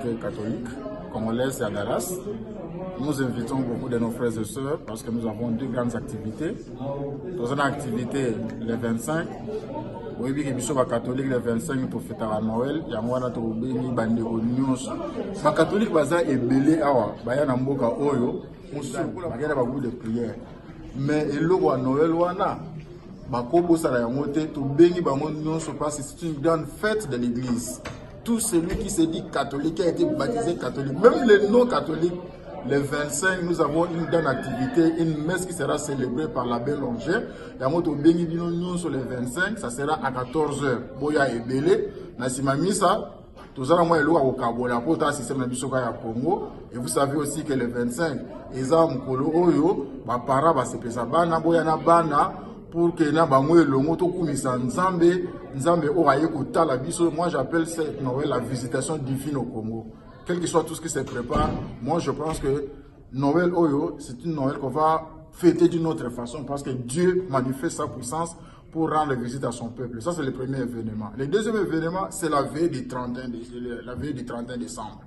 communauté catholique congolaise à Dallas. Nous invitons beaucoup de nos frères et sœurs parce que nous avons deux grandes activités. Dans une activité le 25, oui, les catholiques le 25 pour fêter à Noël. Il y a moi qui suis bandeko nyonso. Les catholiques baza ebele awa, baya na mboka oyo, on se bagala ba de prière. Mais eloko à Noël wana, bakobo sala yango te to bengi bango nyonso parce que c'est une grande fête de l'église. Tout celui qui se dit catholique a été baptisé catholique, même les non-catholiques. Le 25, nous avons une grande activité, une messe qui sera célébrée par l'abbé Longer. Sur le 25, ça sera à 14h. Boya et Belé, Nassima Misa, tout ça, moi, au Kabola, pour le système de Bisoka Congo. Et vous savez aussi que le 25, Eza Mkolo Oyo, Para, se pesa bana, Boya na bana, pour que na bango et longo to kumisa Nzambe, Nzambe Oraye Kota Biso. Moi, j'appelle cette Noël la visitation divine au Congo. Quel que soit tout ce qui se prépare, moi je pense que Noël Oyo, c'est une Noël qu'on va fêter d'une autre façon parce que Dieu manifeste sa puissance pour rendre visite à son peuple. Ça, c'est le premier événement. Le deuxième événement, c'est la veille du 31 décembre.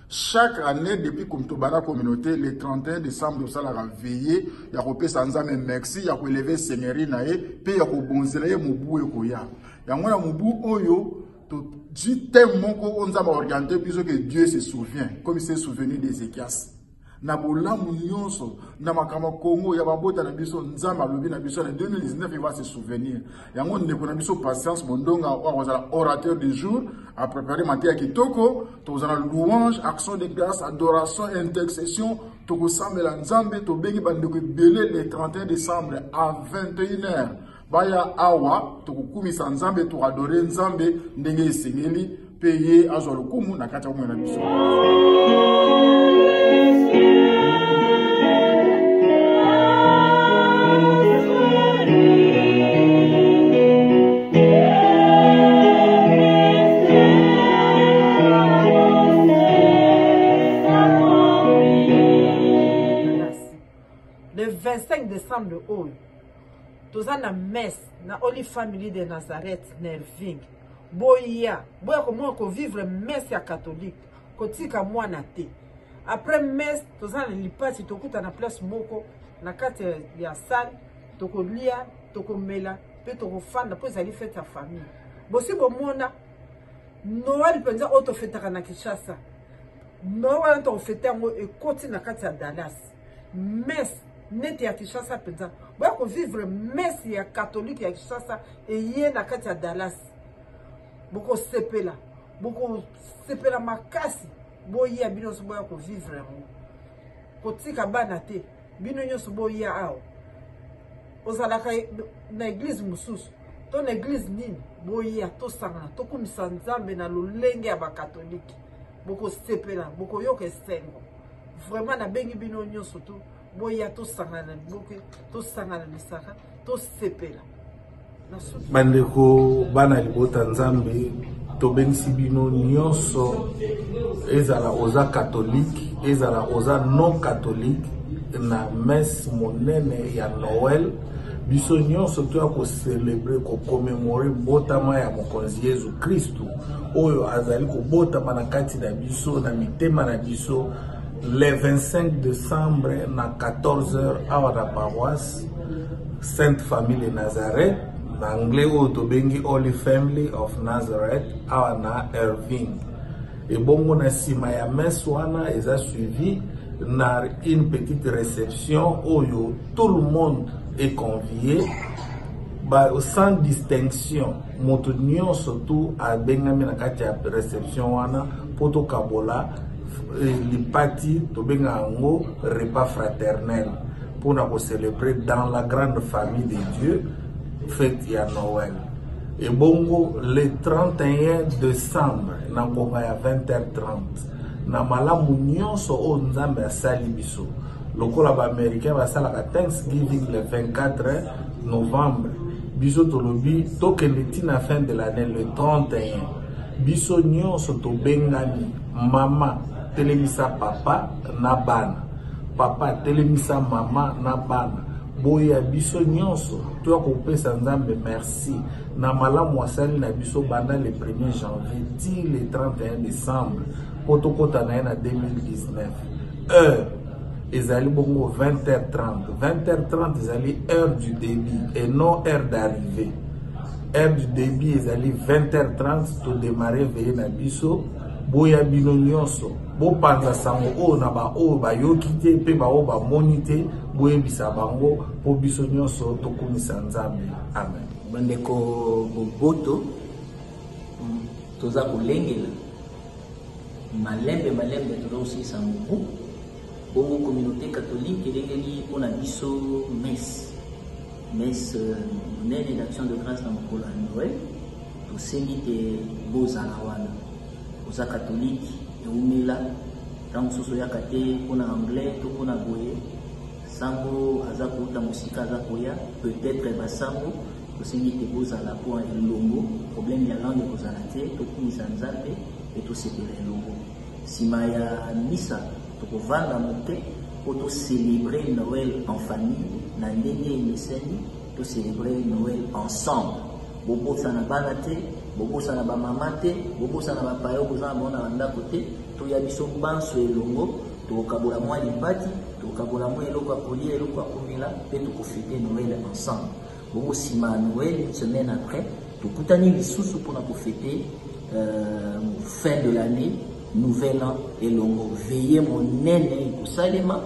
Chaque année, depuis Kumtobana communauté, le 31 décembre, nous allons veiller, il y a repé Sanzame merci, il y a élevé Seigneurie nae, puis il y a bonzelaye mubu ekoya. Il y a moi mubu Oyo. Dit tellement qu'on a orienté puisque Dieu se souvient, comme il s'est souvenu d'Ézéchias. Nabola Mounionso, Namakama Congo, Yababota Nabiso, Nzama Lobi Nabiso, en 2019, il va se souvenir. Yangon Nekonabiso patience, Mondonga, orateur du jour, à préparer Matéa Kitoko, tous en louange, action de grâce, adoration, intercession, Toko Sambela Nzambe, Tobengi Bandeko Belé, le 31 décembre à 21h. Baya awa tokukumisa Nzambe to adorer Nzambe ndenge esengeli payer azolukumu na kati ya mwana biso. Le 25 décembre au tous na messe na Holy Family de Nazareth Nerving boya comment ko vivre messe ya catholique kotika mwana te après messe tous na lipasi tokuta na place moko na kati ya salle tokolia tokomela pe tokofanda po ezali fête ya famille bosi bomona Noël penza auto fêtaka na Kinshasa Noël to fêter ngo ekoti na kati ya Dallas messe neti ya Kinshasa penza boya ko vivre messe ya catholique ya Kinshasa eye na kati ya Dallas boko sepela makasi boya bino so boya ko vivre kotika bana te bino nyoso boya awo ozalaka na église mususu to na église nini boya to sangana to kumisa Nzambe na lolenge ya ba catholique boko sepela boko yoka esengo vraiment na bengi bino nyoso to boya to sangana boke to sangana misaka to sepela bandeko bana libota Nzambe to bengisi bino nyonso ezala oza catholique ezala oza non catholique na messe monene ya Noël biso nyonso to ko célébrer ko commémorer botama ya mokonzi Yesu Kristu oyo azali ko botama na kati na biso na mitema na biso le 25 décembre na 14h à la paroisse Sainte Famille de Nazareth na anglais to bengi Holy Family of Nazareth à na Irving et bongo na sima ya messe wana eza suivi na une petite réception oyo tout le monde est convié sans distinction moto nyonso tu abengami na kati ya réception wana poto kabola lipati to benga ngo repas fraternel pour nous célébrer dans la grande famille de Dieu fête ya Noël et bongo le 31 décembre na konga ya 20h30 na malamu nyonso o Nzambe asali biso lokola ba américain basalaka Thanksgiving le 24 novembre biso tolobi tokende tina fin de l'année le 31 biso nyonso to bengani mama telemisa papa na bana papa telemisa mama na bana boya biso nyonso to kopesa Nzambe merci na malamu asali na biso banda le 1er janvier ti le 31 décembre potokota na en 2019. Heure, ezali bongo 20h30. 20h30 ezali heure du débit et non heure d'arrivée. Heure du débit ezali 20h30 to démarrer veiller na biso. Boya bino nyonso bo panza sango o na ba o ba yokite pe ba o ba monite boye bisa bango po biso nyonso to komisa nzambe. Amen. Bandeko boboto toza kolengela malembe toza osisa mobu bongo communauté catholique elengeli mpona biso messe monene d'action de grâce na mokolo ya Noël tosengi te bozala wana oza catholique eumela ntango mosusu oyaka te mpona anglais to mpona boye sango aza kouta mosika aza koya peut-être basango tosengi te bozala mpo elongo problème ya langue ekozala te tokumisa nzambe mpe tosepela elongo nsima ya misa tokovanda moke mpo tocélébrer Noël en famille na ndenge emeseni tocélébrer Noël ensemble bobosana bana te bobosana bamama te bobosana bapayo kozala bango na bandako te toya biso banso elongo tokokabola mwa libati tokokabola mwa eloko ya kolia eloko ya komela mpe tokofete Noël ensemble bongo nsima ya Noël une semaine après tokutani lisusu mpona kofete fin de l'année nouvel an elongo veille monene ekosalema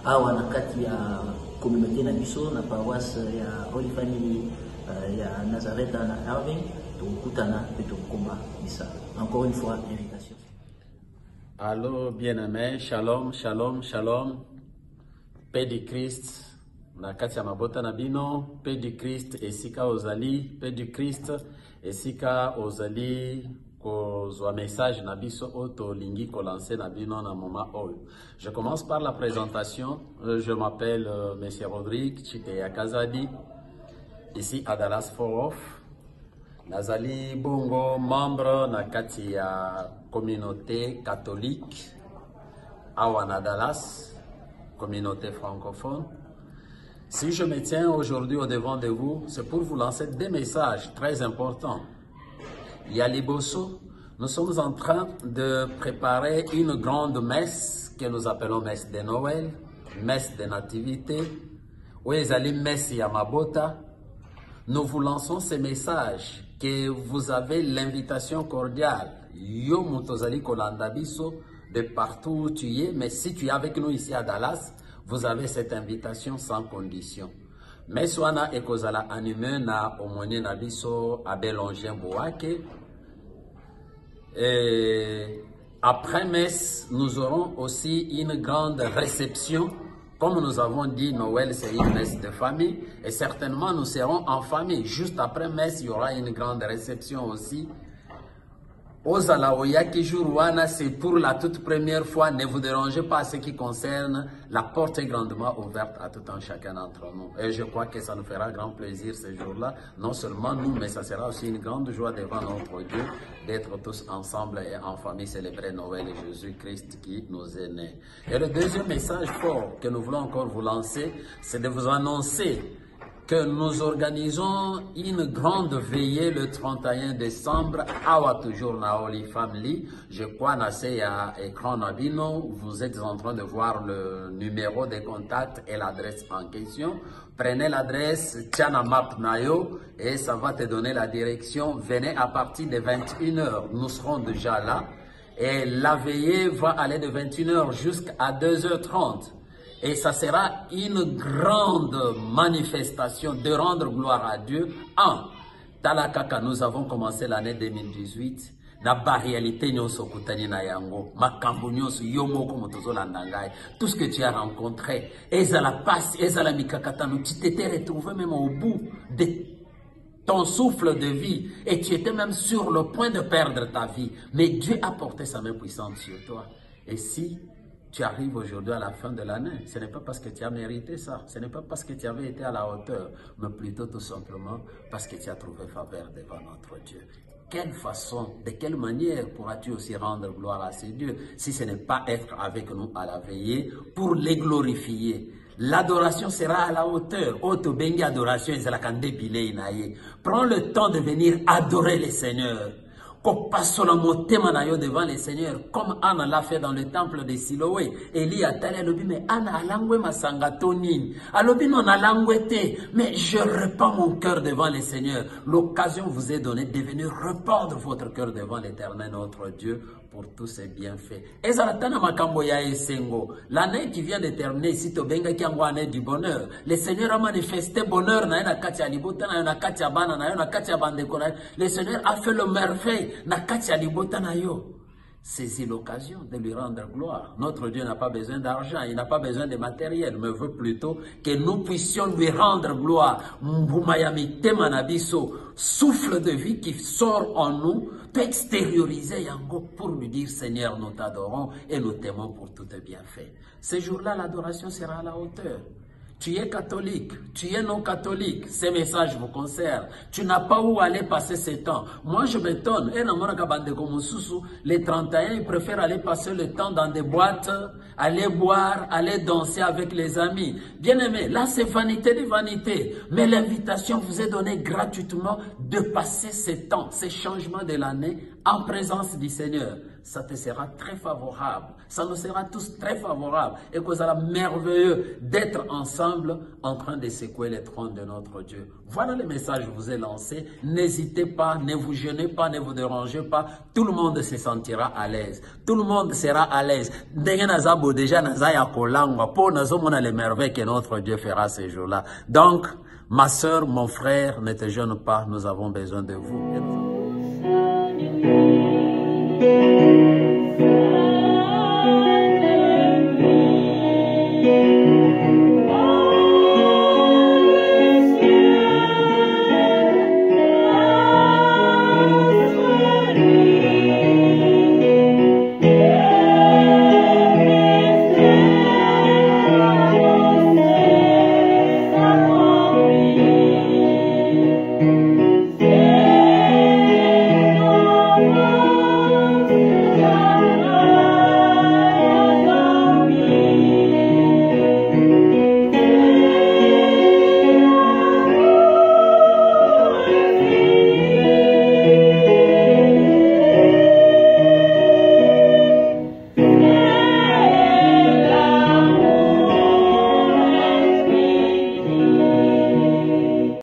awa na kati ya communauté na biso na paroisse ya Holy Family ya Nazareth na Irving tokutana mpe tokomba misa. Encore une fois, invitation. Allô bien-aimés, shalom, shalom, shalom. Paix du Christ, na kati ya mabota na bino, paix du Christ esika ozali, paix du Christ esika ozali kozwa message na biso oto lingi ko lancer na bino na moment oyo. Je commence par la présentation. Je m'appelle Monsieur Rodrigue Chiteya Kazadi, ici à Dallas Fort Worth. Nazali bongo membre na kati ya communauté catholique awa na Dallas, communauté francophone. Si je me tiens aujourd'hui au devant de vous, c'est pour vous lancer des messages très importants. Yaliboso, nous sommes en train de préparer une grande messe que nous appelons messe de Noël, messe de nativité, ou ezali messe Yamabota. Nous vous lançons ces messages que vous avez l'invitation cordiale. Yo mutozali kolanda biso de partout où tu es, mais si tu es avec nous ici à Dallas, vous avez cette invitation sans condition. Mais soana ekozala animé na omone na biso abelongien boake. Et après messe, nous aurons aussi une grande réception. Comme nous avons dit, Noël c'est une messe de famille et certainement nous serons en famille. Juste après messe, il y aura une grande réception aussi. Ozala Oyaki Jourouana, c'est pour la toute première fois. Ne vous dérangez pas à ce qui concerne. La porte est grandement ouverte à tout un chacun d'entre nous. Et je crois que ça nous fera grand plaisir ce jour-là. Non seulement nous, mais ça sera aussi une grande joie devant notre Dieu d'être tous ensemble et en famille célébrer Noël et Jésus-Christ qui nous est né. Et le deuxième message fort que nous voulons encore vous lancer, c'est de vous annoncer que nous organisons une grande veillée le 31 décembre à toujours na Holy Family. Je crois na ya écran nabino, vous êtes en train de voir le numéro de contact et l'adresse en question. Prenez l'adresse, tiana map nayo et ça va te donner la direction. Venez à partir de 21h, nous serons déjà là et la veillée va aller de 21h jusqu'à 2h30. Et ça sera une grande manifestation de rendre gloire à Dieu. En Talakaka, nous avons commencé l'année 2018. Na réalité nyonso kutani na yango, makambo nyonso yomoko motozolanda ngai. Tout ce que tu as rencontré, ezala passe, ezala mikakatano, tu t'étais retrouvé même au bout de ton souffle de vie et tu étais même sur le point de perdre ta vie. Mais Dieu a porté sa main puissante sur toi. Et si tu arrives aujourd'hui à la fin de l'année, ce n'est pas parce que tu as mérité ça, ce n'est pas parce que tu avais été à la hauteur, mais plutôt tout simplement parce que tu as trouvé faveur devant notre Dieu. Quelle façon, de quelle manière pourras-tu aussi rendre gloire à ces dieux si ce n'est pas être avec nous à la veillée pour les glorifier? L'adoration sera à la hauteur. Oto bengi adoration ezalakande bilei naye. Prends le temps de venir adorer le Seigneur. kopasola motema na yo devant le Seigneur, comme Anna l'a fait dans le temple de Siloé. Élie a tali alobi, mais Anna alangwe masanga tonini. Alobi non alangwe te, mais je repends mon cœur devant le Seigneur. L'occasion vous est donnée de venir répandre votre cœur devant l'Éternel notre Dieu pour tous ses bienfaits. Et Zalatana makambo ya esengo. L'année qui vient de terminer ici, tobenga ki yango année du bonheur. Le Seigneur a manifesté bonheur na na kati ya libota na na kati ya bana na yo na kati ya bandeko na. Le Seigneur a fait le merveille na kati ya libota na yo. Saisis l'occasion de lui rendre gloire. Notre Dieu n'a pas besoin d'argent, il n'a pas besoin de matériel, mais veut plutôt que nous puissions lui rendre gloire. Mbumayami temanabiso, souffle de vie qui sort en nous, peut extérioriser Yango pour lui dire Seigneur, nous t'adorons et nous t'aimons pour tout tes bienfaits. Ce jour-là, l'adoration sera à la hauteur. Tu es catholique, tu es non catholique, ces messages vous concernent. Tu n'as pas où aller passer ce temps. Moi, je m'étonne. Les 31, ils préfèrent aller passer le temps dans des boîtes, aller boire, aller danser avec les amis. Bien aimé, là, c'est vanité de vanité. Mais l'invitation vous est donnée gratuitement de passer ce temps, ces changements de l'année en présence du Seigneur. Ça te sera très favorable. Ça nous sera tous très favorable. Et que ça sera merveilleux d'être ensemble en train de secouer les trônes de notre Dieu. Voilà le message que je vous ai lancé. N'hésitez pas, ne vous gênez pas, ne vous dérangez pas. Tout le monde se sentira à l'aise. Tout le monde sera à l'aise. Déjà, les merveilles que notre Dieu fera ces jours-là. Donc, ma soeur, mon frère, ne te gêne pas. Nous avons besoin de vous.